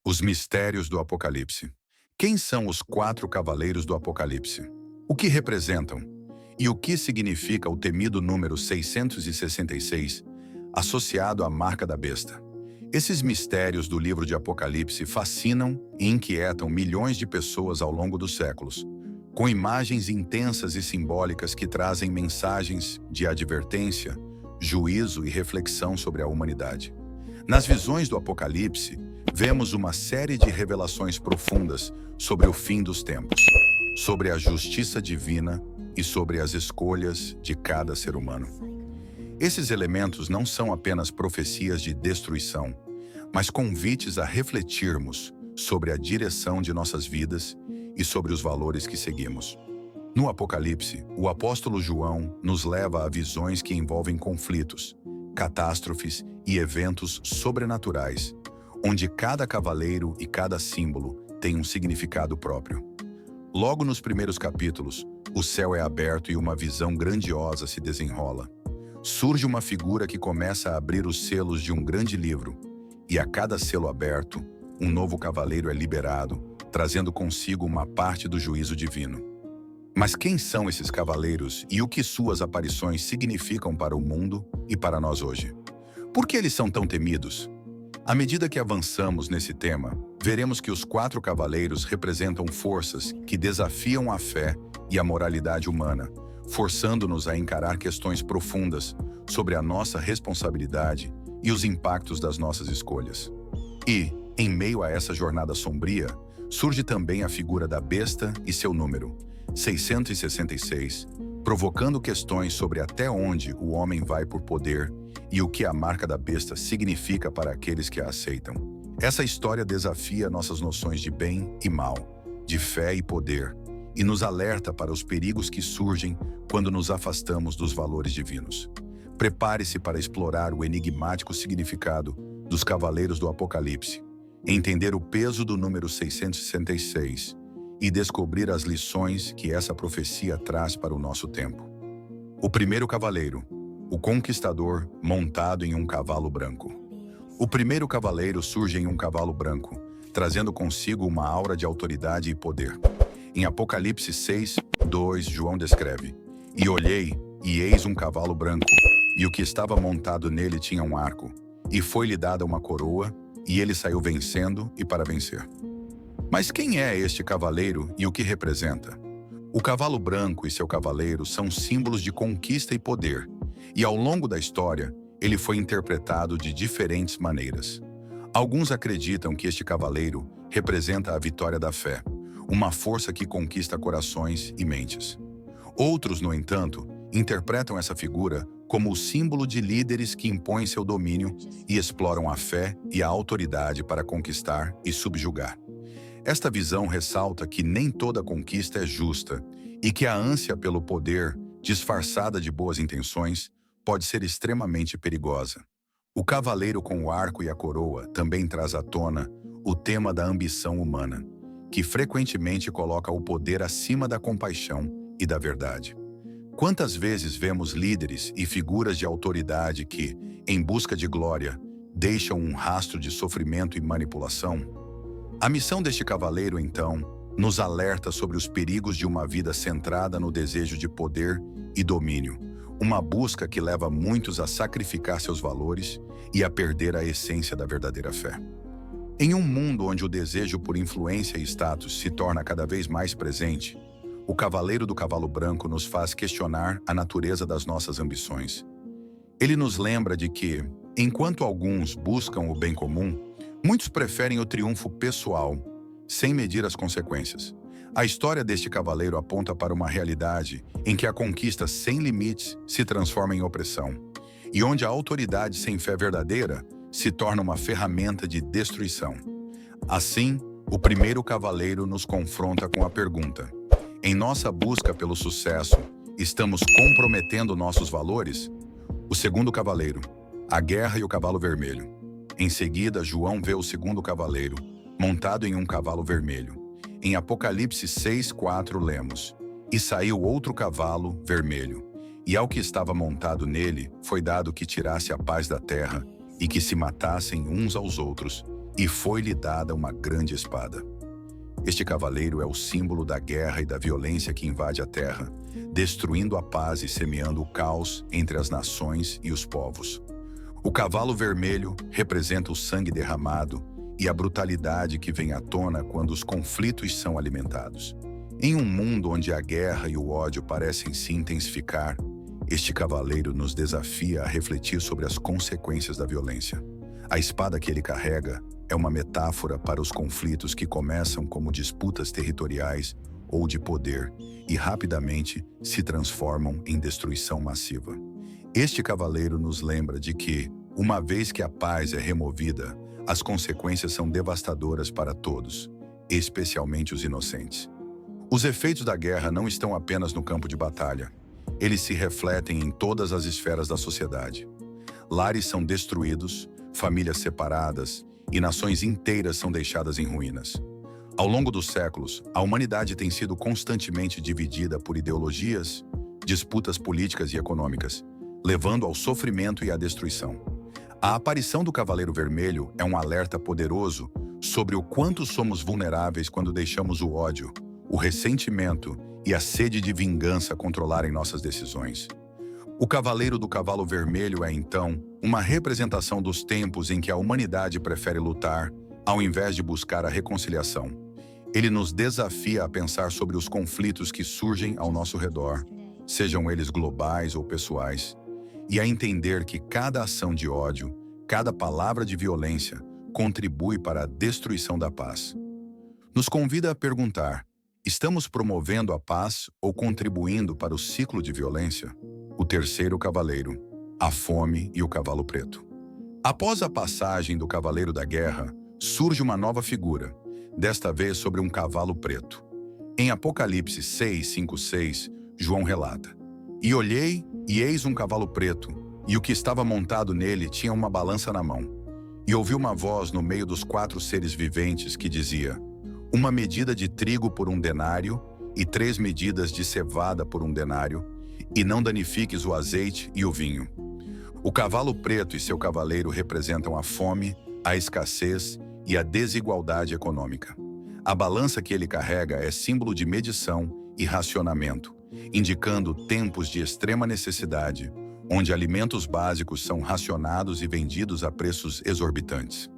Os mistérios do Apocalipse. Quem são os quatro cavaleiros do Apocalipse? O que representam? E o que significa o temido número 666, associado à marca da besta? Esses mistérios do livro de Apocalipse fascinam e inquietam milhões de pessoas ao longo dos séculos, com imagens intensas e simbólicas que trazem mensagens de advertência, juízo e reflexão sobre a humanidade. Nas visões do Apocalipse, vemos uma série de revelações profundas sobre o fim dos tempos, sobre a justiça divina e sobre as escolhas de cada ser humano. Esses elementos não são apenas profecias de destruição, mas convites a refletirmos sobre a direção de nossas vidas e sobre os valores que seguimos. No Apocalipse, o apóstolo João nos leva a visões que envolvem conflitos, catástrofes e eventos sobrenaturais, onde cada cavaleiro e cada símbolo tem um significado próprio. Logo nos primeiros capítulos, o céu é aberto e uma visão grandiosa se desenrola. Surge uma figura que começa a abrir os selos de um grande livro, e a cada selo aberto, um novo cavaleiro é liberado, trazendo consigo uma parte do juízo divino. Mas quem são esses cavaleiros e o que suas aparições significam para o mundo e para nós hoje? Por que eles são tão temidos? À medida que avançamos nesse tema, veremos que os quatro cavaleiros representam forças que desafiam a fé e a moralidade humana, forçando-nos a encarar questões profundas sobre a nossa responsabilidade e os impactos das nossas escolhas. E, em meio a essa jornada sombria, surge também a figura da besta e seu número, 666, provocando questões sobre até onde o homem vai por poder e o que a marca da besta significa para aqueles que a aceitam. Essa história desafia nossas noções de bem e mal, de fé e poder, e nos alerta para os perigos que surgem quando nos afastamos dos valores divinos. Prepare-se para explorar o enigmático significado dos Cavaleiros do Apocalipse, entender o peso do número 666 e descobrir as lições que essa profecia traz para o nosso tempo. O primeiro cavaleiro, o conquistador montado em um cavalo branco. O primeiro cavaleiro surge em um cavalo branco, trazendo consigo uma aura de autoridade e poder. Em Apocalipse 6:2, João descreve: "E olhei, e eis um cavalo branco, e o que estava montado nele tinha um arco, e foi-lhe dada uma coroa, e ele saiu vencendo e para vencer." Mas quem é este cavaleiro e o que representa? O cavalo branco e seu cavaleiro são símbolos de conquista e poder, e ao longo da história, ele foi interpretado de diferentes maneiras. Alguns acreditam que este cavaleiro representa a vitória da fé, uma força que conquista corações e mentes. Outros, no entanto, interpretam essa figura como o símbolo de líderes que impõem seu domínio e exploram a fé e a autoridade para conquistar e subjugar. Esta visão ressalta que nem toda conquista é justa e que a ânsia pelo poder, disfarçada de boas intenções, pode ser extremamente perigosa. O cavaleiro com o arco e a coroa também traz à tona o tema da ambição humana, que frequentemente coloca o poder acima da compaixão e da verdade. Quantas vezes vemos líderes e figuras de autoridade que, em busca de glória, deixam um rastro de sofrimento e manipulação? A missão deste cavaleiro, então, nos alerta sobre os perigos de uma vida centrada no desejo de poder e domínio, uma busca que leva muitos a sacrificar seus valores e a perder a essência da verdadeira fé. Em um mundo onde o desejo por influência e status se torna cada vez mais presente, o cavaleiro do cavalo branco nos faz questionar a natureza das nossas ambições. Ele nos lembra de que, enquanto alguns buscam o bem comum, muitos preferem o triunfo pessoal, sem medir as consequências. A história deste cavaleiro aponta para uma realidade em que a conquista sem limites se transforma em opressão, e onde a autoridade sem fé verdadeira se torna uma ferramenta de destruição. Assim, o primeiro cavaleiro nos confronta com a pergunta: em nossa busca pelo sucesso, estamos comprometendo nossos valores? O segundo cavaleiro, a guerra e o cavalo vermelho. Em seguida, João vê o segundo cavaleiro, montado em um cavalo vermelho. Em Apocalipse 6:4 lemos: "E saiu outro cavalo vermelho, e ao que estava montado nele foi dado que tirasse a paz da terra e que se matassem uns aos outros, e foi-lhe dada uma grande espada. Este cavaleiro é o símbolo da guerra e da violência que invade a terra, destruindo a paz e semeando o caos entre as nações e os povos. O cavalo vermelho representa o sangue derramado e a brutalidade que vem à tona quando os conflitos são alimentados. Em um mundo onde a guerra e o ódio parecem se intensificar, este cavaleiro nos desafia a refletir sobre as consequências da violência. A espada que ele carrega é uma metáfora para os conflitos que começam como disputas territoriais ou de poder e rapidamente se transformam em destruição massiva. Este cavaleiro nos lembra de que, uma vez que a paz é removida, as consequências são devastadoras para todos, especialmente os inocentes. Os efeitos da guerra não estão apenas no campo de batalha. Eles se refletem em todas as esferas da sociedade. Lares são destruídos, famílias separadas e nações inteiras são deixadas em ruínas. Ao longo dos séculos, a humanidade tem sido constantemente dividida por ideologias, disputas políticas e econômicas, levando ao sofrimento e à destruição. A aparição do Cavaleiro Vermelho é um alerta poderoso sobre o quanto somos vulneráveis quando deixamos o ódio, o ressentimento e a sede de vingança controlarem nossas decisões. O Cavaleiro do Cavalo Vermelho é, então, uma representação dos tempos em que a humanidade prefere lutar, ao invés de buscar a reconciliação. Ele nos desafia a pensar sobre os conflitos que surgem ao nosso redor, sejam eles globais ou pessoais, e a entender que cada ação de ódio, cada palavra de violência, contribui para a destruição da paz. Nos convida a perguntar: estamos promovendo a paz ou contribuindo para o ciclo de violência? O terceiro cavaleiro, a fome e o cavalo preto. Após a passagem do cavaleiro da guerra, surge uma nova figura, desta vez sobre um cavalo preto. Em Apocalipse 6:5-6, João relata: E olhei, e eis um cavalo preto, e o que estava montado nele tinha uma balança na mão. E ouvi uma voz no meio dos 4 seres viventes que dizia: uma medida de trigo por 1 denário, e 3 medidas de cevada por 1 denário, e não danifiques o azeite e o vinho. O cavalo preto e seu cavaleiro representam a fome, a escassez e a desigualdade econômica. A balança que ele carrega é símbolo de medição e racionamento, indicando tempos de extrema necessidade, onde alimentos básicos são racionados e vendidos a preços exorbitantes.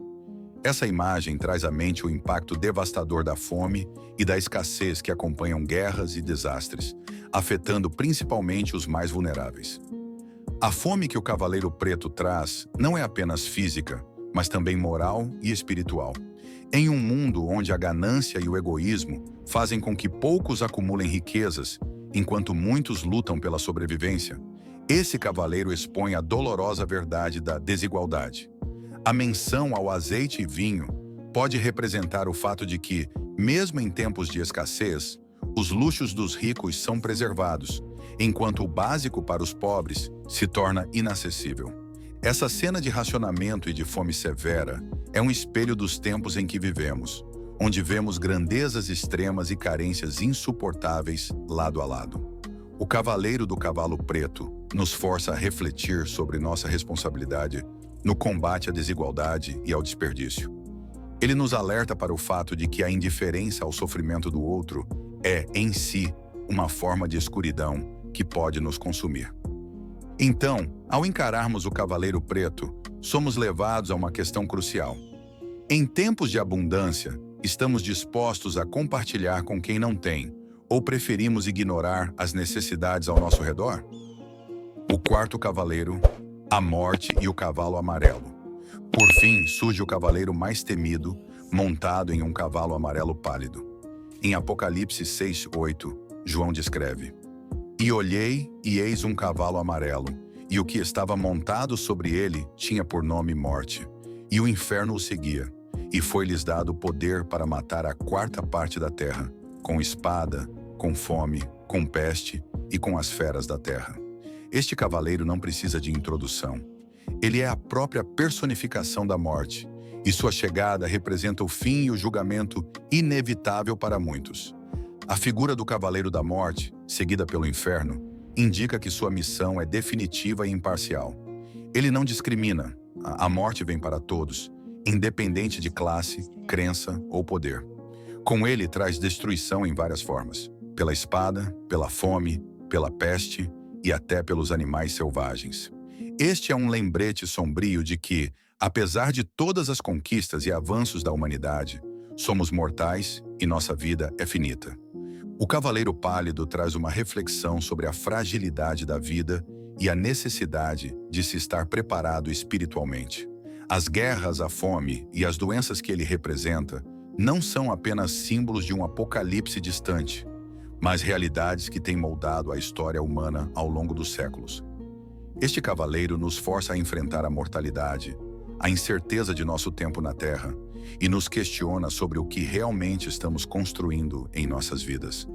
Essa imagem traz à mente o impacto devastador da fome e da escassez que acompanham guerras e desastres, afetando principalmente os mais vulneráveis. A fome que o Cavaleiro Preto traz não é apenas física, mas também moral e espiritual. Em um mundo onde a ganância e o egoísmo fazem com que poucos acumulem riquezas, enquanto muitos lutam pela sobrevivência, esse cavaleiro expõe a dolorosa verdade da desigualdade. A menção ao azeite e vinho pode representar o fato de que, mesmo em tempos de escassez, os luxos dos ricos são preservados, enquanto o básico para os pobres se torna inacessível. Essa cena de racionamento e de fome severa é um espelho dos tempos em que vivemos, onde vemos grandezas extremas e carências insuportáveis lado a lado. O Cavaleiro do Cavalo Preto nos força a refletir sobre nossa responsabilidade no combate à desigualdade e ao desperdício. Ele nos alerta para o fato de que a indiferença ao sofrimento do outro é, em si, uma forma de escuridão que pode nos consumir. Então, ao encararmos o Cavaleiro Preto, somos levados a uma questão crucial. Em tempos de abundância, estamos dispostos a compartilhar com quem não tem, ou preferimos ignorar as necessidades ao nosso redor? O quarto cavaleiro, a morte e o cavalo amarelo. Por fim, surge o cavaleiro mais temido, montado em um cavalo amarelo pálido. Em Apocalipse 6:8, João descreve: E olhei, e eis um cavalo amarelo, e o que estava montado sobre ele tinha por nome Morte, e o inferno o seguia, e foi-lhes dado poder para matar a 4ª parte da terra, com espada, com fome, com peste e com as feras da terra. Este cavaleiro não precisa de introdução. Ele é a própria personificação da morte, e sua chegada representa o fim e o julgamento inevitável para muitos. A figura do Cavaleiro da Morte, seguida pelo inferno, indica que sua missão é definitiva e imparcial. Ele não discrimina, a morte vem para todos, independente de classe, crença ou poder. Com ele traz destruição em várias formas, pela espada, pela fome, pela peste e até pelos animais selvagens. Este é um lembrete sombrio de que, apesar de todas as conquistas e avanços da humanidade, somos mortais e nossa vida é finita. O Cavaleiro Pálido traz uma reflexão sobre a fragilidade da vida e a necessidade de se estar preparado espiritualmente. As guerras, a fome e as doenças que ele representa não são apenas símbolos de um apocalipse distante, mas realidades que têm moldado a história humana ao longo dos séculos. Este cavaleiro nos força a enfrentar a mortalidade, a incerteza de nosso tempo na Terra e nos questiona sobre o que realmente estamos construindo em nossas vidas.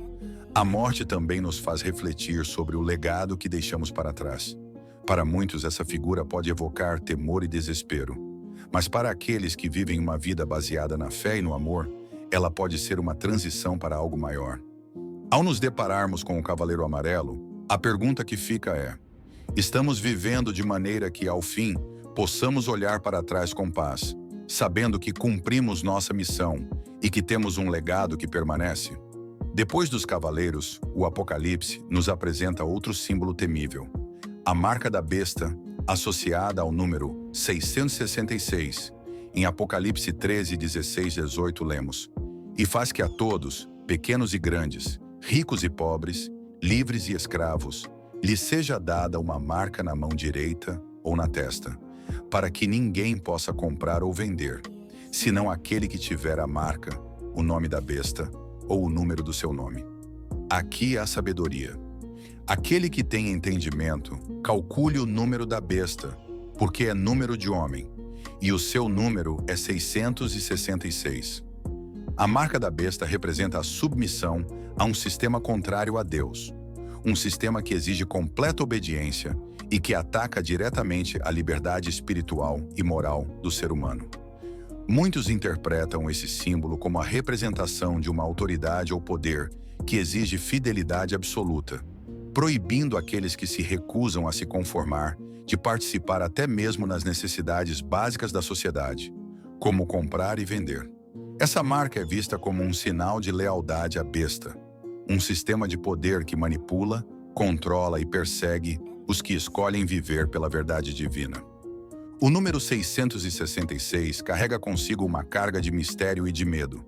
A morte também nos faz refletir sobre o legado que deixamos para trás. Para muitos, essa figura pode evocar temor e desespero, mas para aqueles que vivem uma vida baseada na fé e no amor, ela pode ser uma transição para algo maior. Ao nos depararmos com o Cavaleiro Amarelo, a pergunta que fica é: estamos vivendo de maneira que, ao fim, possamos olhar para trás com paz, sabendo que cumprimos nossa missão e que temos um legado que permanece? Depois dos cavaleiros, o Apocalipse nos apresenta outro símbolo temível: a marca da besta, associada ao número 666. Em Apocalipse 13, 16 e 18 lemos: "E faz que a todos, pequenos e grandes, ricos e pobres, livres e escravos, lhes seja dada uma marca na mão direita ou na testa, para que ninguém possa comprar ou vender, senão aquele que tiver a marca, o nome da besta ou o número do seu nome." Aqui há a sabedoria. Aquele que tem entendimento, calcule o número da besta, porque é número de homem, e o seu número é 666. A marca da besta representa a submissão a um sistema contrário a Deus, um sistema que exige completa obediência e que ataca diretamente a liberdade espiritual e moral do ser humano. Muitos interpretam esse símbolo como a representação de uma autoridade ou poder que exige fidelidade absoluta, proibindo aqueles que se recusam a se conformar de participar até mesmo nas necessidades básicas da sociedade, como comprar e vender. Essa marca é vista como um sinal de lealdade à besta, um sistema de poder que manipula, controla e persegue os que escolhem viver pela verdade divina. O número 666 carrega consigo uma carga de mistério e de medo.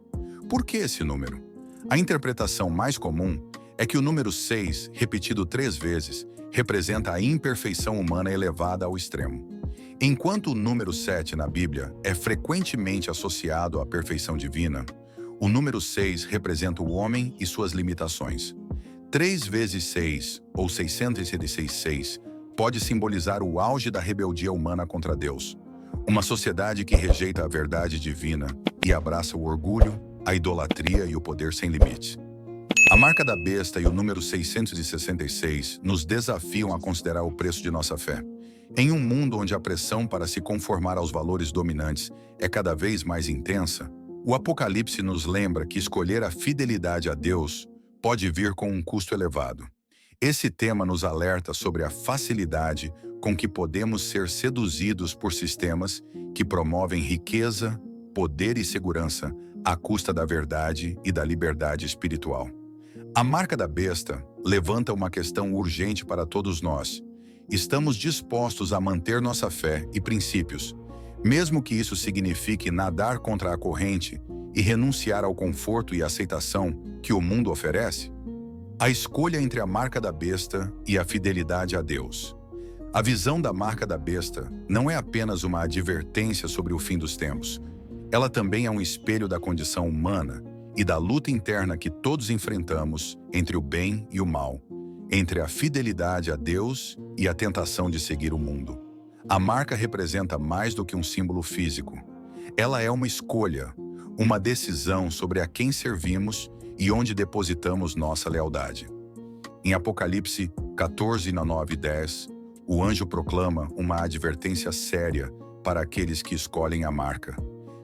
Por que esse número? A interpretação mais comum é que o número 6, repetido 3 vezes, representa a imperfeição humana elevada ao extremo. Enquanto o número 7 na Bíblia é frequentemente associado à perfeição divina, o número 6 representa o homem e suas limitações. 3 vezes 6, ou 666, pode simbolizar o auge da rebeldia humana contra Deus. Uma sociedade que rejeita a verdade divina e abraça o orgulho, a idolatria e o poder sem limites. A marca da besta e o número 666 nos desafiam a considerar o preço de nossa fé. Em um mundo onde a pressão para se conformar aos valores dominantes é cada vez mais intensa, o Apocalipse nos lembra que escolher a fidelidade a Deus pode vir com um custo elevado. Esse tema nos alerta sobre a facilidade com que podemos ser seduzidos por sistemas que promovem riqueza, poder e segurança à custa da verdade e da liberdade espiritual. A marca da besta levanta uma questão urgente para todos nós. Estamos dispostos a manter nossa fé e princípios, mesmo que isso signifique nadar contra a corrente e renunciar ao conforto e aceitação que o mundo oferece? A escolha entre a marca da besta e a fidelidade a Deus. A visão da marca da besta não é apenas uma advertência sobre o fim dos tempos. Ela também é um espelho da condição humana e da luta interna que todos enfrentamos entre o bem e o mal, entre a fidelidade a Deus e a tentação de seguir o mundo. A marca representa mais do que um símbolo físico. Ela é uma escolha, uma decisão sobre a quem servimos e onde depositamos nossa lealdade. Em Apocalipse 14, 9 e 10, o anjo proclama uma advertência séria para aqueles que escolhem a marca.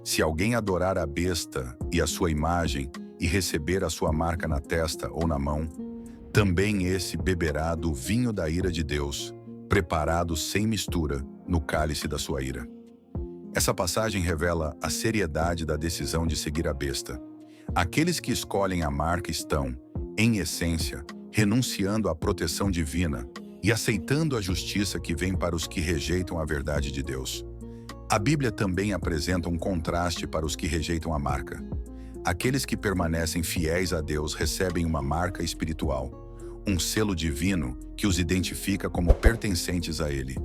Se alguém adorar a besta e a sua imagem e receber a sua marca na testa ou na mão, também esse beberá do vinho da ira de Deus, preparado sem mistura no cálice da sua ira. Essa passagem revela a seriedade da decisão de seguir a besta. Aqueles que escolhem a marca estão, em essência, renunciando à proteção divina e aceitando a justiça que vem para os que rejeitam a verdade de Deus. A Bíblia também apresenta um contraste para os que rejeitam a marca. Aqueles que permanecem fiéis a Deus recebem uma marca espiritual, um selo divino que os identifica como pertencentes a Ele.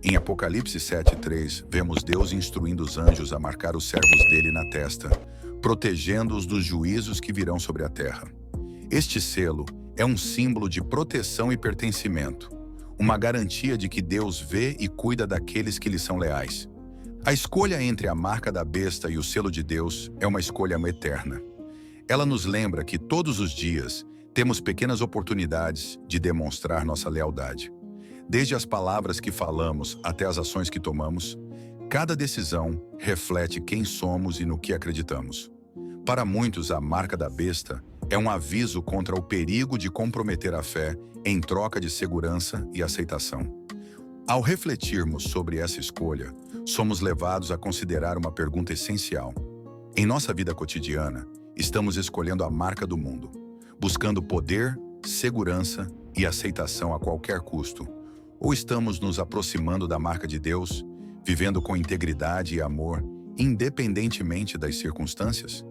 Em Apocalipse 7:3, vemos Deus instruindo os anjos a marcar os servos dele na testa, protegendo-os dos juízos que virão sobre a terra. Este selo é um símbolo de proteção e pertencimento, uma garantia de que Deus vê e cuida daqueles que lhe são leais. A escolha entre a marca da besta e o selo de Deus é uma escolha eterna. Ela nos lembra que todos os dias temos pequenas oportunidades de demonstrar nossa lealdade. Desde as palavras que falamos até as ações que tomamos, cada decisão reflete quem somos e no que acreditamos. Para muitos, a marca da besta é um aviso contra o perigo de comprometer a fé em troca de segurança e aceitação. Ao refletirmos sobre essa escolha, somos levados a considerar uma pergunta essencial. Em nossa vida cotidiana, estamos escolhendo a marca do mundo, buscando poder, segurança e aceitação a qualquer custo, ou estamos nos aproximando da marca de Deus, vivendo com integridade e amor, independentemente das circunstâncias?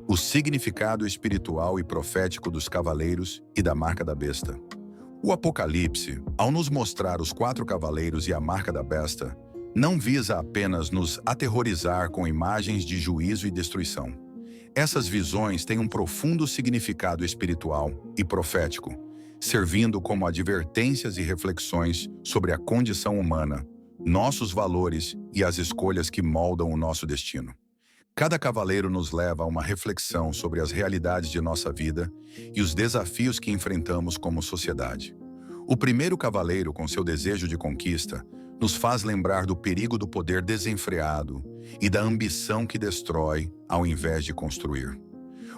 O significado espiritual e profético dos cavaleiros e da marca da besta. O Apocalipse, ao nos mostrar os 4 cavaleiros e a marca da besta, não visa apenas nos aterrorizar com imagens de juízo e destruição. Essas visões têm um profundo significado espiritual e profético, servindo como advertências e reflexões sobre a condição humana, nossos valores e as escolhas que moldam o nosso destino. Cada cavaleiro nos leva a uma reflexão sobre as realidades de nossa vida e os desafios que enfrentamos como sociedade. O primeiro cavaleiro, com seu desejo de conquista, nos faz lembrar do perigo do poder desenfreado e da ambição que destrói ao invés de construir.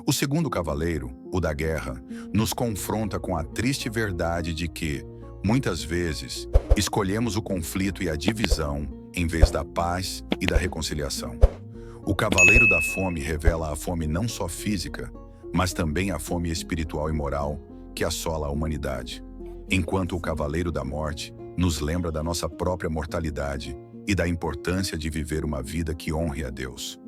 O segundo cavaleiro, o da guerra, nos confronta com a triste verdade de que, muitas vezes, escolhemos o conflito e a divisão em vez da paz e da reconciliação. O cavaleiro da fome revela a fome não só física, mas também a fome espiritual e moral que assola a humanidade, enquanto o cavaleiro da morte nos lembra da nossa própria mortalidade e da importância de viver uma vida que honre a Deus.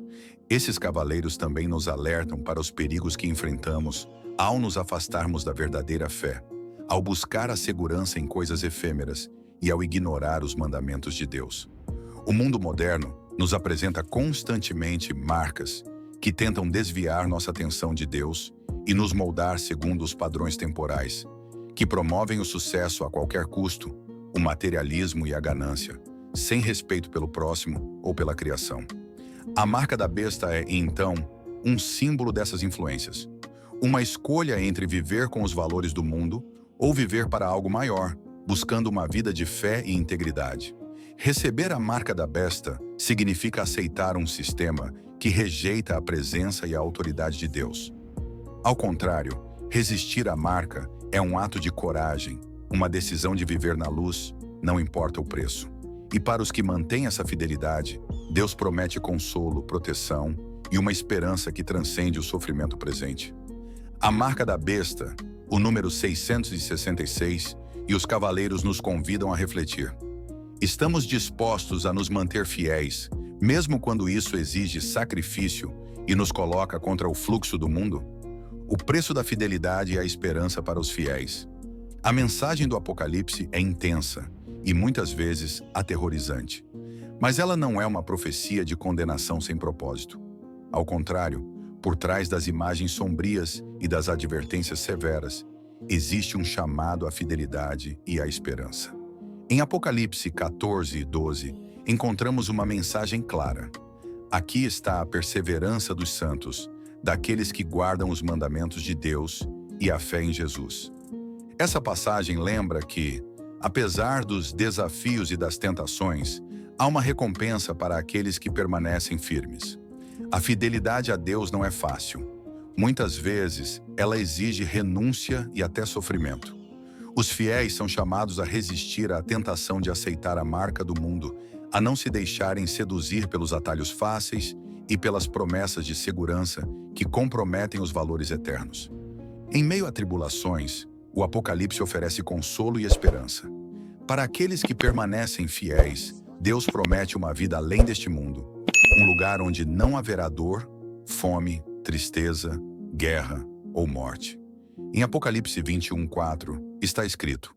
Esses cavaleiros também nos alertam para os perigos que enfrentamos ao nos afastarmos da verdadeira fé, ao buscar a segurança em coisas efêmeras e ao ignorar os mandamentos de Deus. O mundo moderno nos apresenta constantemente marcas que tentam desviar nossa atenção de Deus e nos moldar segundo os padrões temporais, que promovem o sucesso a qualquer custo, o materialismo e a ganância, sem respeito pelo próximo ou pela criação. A marca da besta é, então, um símbolo dessas influências. Uma escolha entre viver com os valores do mundo ou viver para algo maior, buscando uma vida de fé e integridade. Receber a marca da besta significa aceitar um sistema que rejeita a presença e a autoridade de Deus. Ao contrário, resistir à marca é um ato de coragem, uma decisão de viver na luz, não importa o preço. E para os que mantêm essa fidelidade, Deus promete consolo, proteção e uma esperança que transcende o sofrimento presente. A marca da besta, o número 666, e os cavaleiros nos convidam a refletir. Estamos dispostos a nos manter fiéis, mesmo quando isso exige sacrifício e nos coloca contra o fluxo do mundo? O preço da fidelidade é a esperança para os fiéis. A mensagem do Apocalipse é intensa e muitas vezes aterrorizante. Mas ela não é uma profecia de condenação sem propósito. Ao contrário, por trás das imagens sombrias e das advertências severas, existe um chamado à fidelidade e à esperança. Em Apocalipse 14:12, encontramos uma mensagem clara. Aqui está a perseverança dos santos, daqueles que guardam os mandamentos de Deus e a fé em Jesus. Essa passagem lembra que, apesar dos desafios e das tentações, há uma recompensa para aqueles que permanecem firmes. A fidelidade a Deus não é fácil. Muitas vezes, ela exige renúncia e até sofrimento. Os fiéis são chamados a resistir à tentação de aceitar a marca do mundo, a não se deixarem seduzir pelos atalhos fáceis e pelas promessas de segurança que comprometem os valores eternos. Em meio a tribulações, o Apocalipse oferece consolo e esperança. Para aqueles que permanecem fiéis, Deus promete uma vida além deste mundo, um lugar onde não haverá dor, fome, tristeza, guerra ou morte. Em Apocalipse 21:4 está escrito: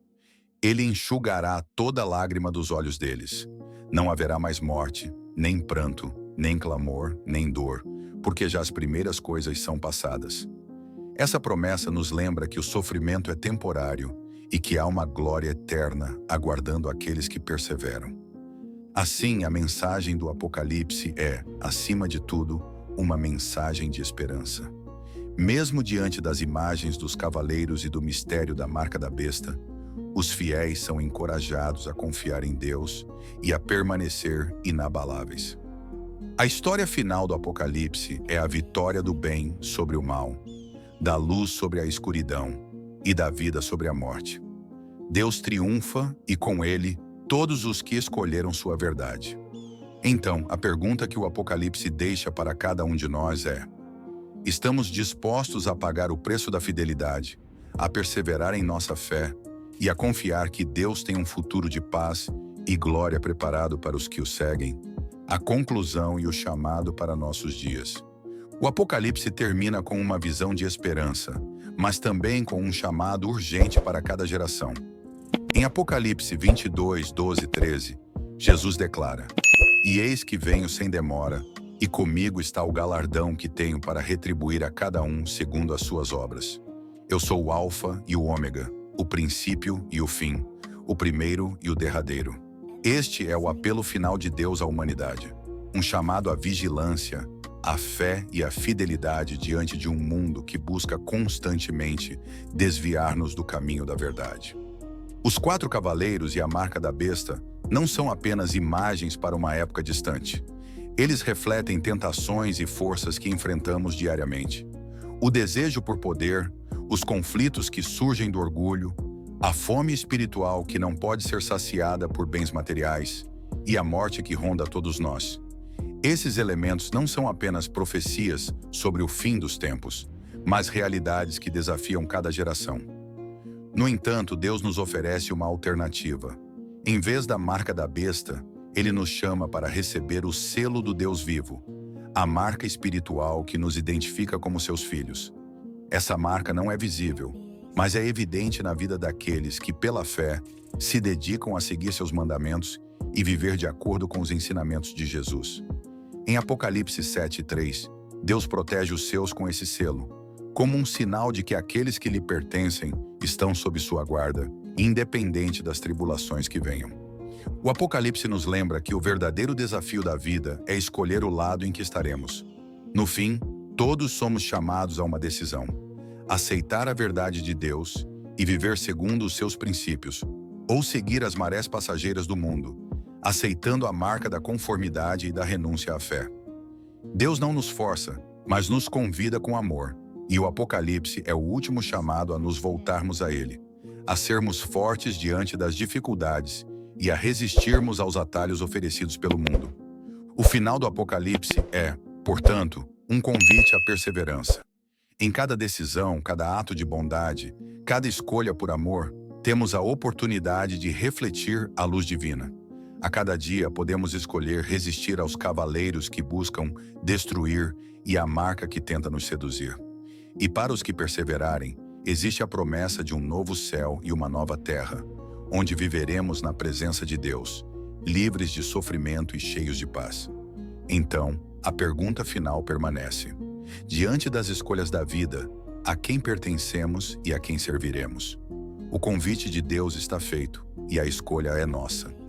Ele enxugará toda lágrima dos olhos deles. Não haverá mais morte, nem pranto, nem clamor, nem dor, porque já as primeiras coisas são passadas. Essa promessa nos lembra que o sofrimento é temporário e que há uma glória eterna aguardando aqueles que perseveram. Assim, a mensagem do Apocalipse é, acima de tudo, uma mensagem de esperança. Mesmo diante das imagens dos cavaleiros e do mistério da marca da besta, os fiéis são encorajados a confiar em Deus e a permanecer inabaláveis. A história final do Apocalipse é a vitória do bem sobre o mal, da luz sobre a escuridão e da vida sobre a morte. Deus triunfa e, com ele, todos os que escolheram sua verdade. Então, a pergunta que o Apocalipse deixa para cada um de nós é: estamos dispostos a pagar o preço da fidelidade, a perseverar em nossa fé e a confiar que Deus tem um futuro de paz e glória preparado para os que o seguem? A conclusão e o chamado para nossos dias. O Apocalipse termina com uma visão de esperança, mas também com um chamado urgente para cada geração. Em Apocalipse 22, 12 e 13, Jesus declara: E eis que venho sem demora, e comigo está o galardão que tenho para retribuir a cada um segundo as suas obras. Eu sou o Alfa e o Ômega, o princípio e o fim, o primeiro e o derradeiro. Este é o apelo final de Deus à humanidade, um chamado à vigilância, à fé e à fidelidade diante de um mundo que busca constantemente desviar-nos do caminho da verdade. Os 4 cavaleiros e a marca da besta não são apenas imagens para uma época distante. Eles refletem tentações e forças que enfrentamos diariamente. O desejo por poder, os conflitos que surgem do orgulho, a fome espiritual que não pode ser saciada por bens materiais e a morte que ronda todos nós. Esses elementos não são apenas profecias sobre o fim dos tempos, mas realidades que desafiam cada geração. No entanto, Deus nos oferece uma alternativa. Em vez da marca da besta, Ele nos chama para receber o selo do Deus vivo, a marca espiritual que nos identifica como seus filhos. Essa marca não é visível, mas é evidente na vida daqueles que, pela fé, se dedicam a seguir seus mandamentos e viver de acordo com os ensinamentos de Jesus. Em Apocalipse 7:3, Deus protege os seus com esse selo, como um sinal de que aqueles que lhe pertencem estão sob sua guarda, independente das tribulações que venham. O Apocalipse nos lembra que o verdadeiro desafio da vida é escolher o lado em que estaremos. No fim, todos somos chamados a uma decisão: aceitar a verdade de Deus e viver segundo os seus princípios, ou seguir as marés passageiras do mundo, aceitando a marca da conformidade e da renúncia à fé. Deus não nos força, mas nos convida com amor, e o Apocalipse é o último chamado a nos voltarmos a Ele, a sermos fortes diante das dificuldades e a resistirmos aos atalhos oferecidos pelo mundo. O final do Apocalipse é, portanto, um convite à perseverança. Em cada decisão, cada ato de bondade, cada escolha por amor, temos a oportunidade de refletir a luz divina. A cada dia podemos escolher resistir aos cavaleiros que buscam destruir e à marca que tenta nos seduzir. E para os que perseverarem, existe a promessa de um novo céu e uma nova terra, onde viveremos na presença de Deus, livres de sofrimento e cheios de paz. Então, a pergunta final permanece: diante das escolhas da vida, a quem pertencemos e a quem serviremos? O convite de Deus está feito e a escolha é nossa.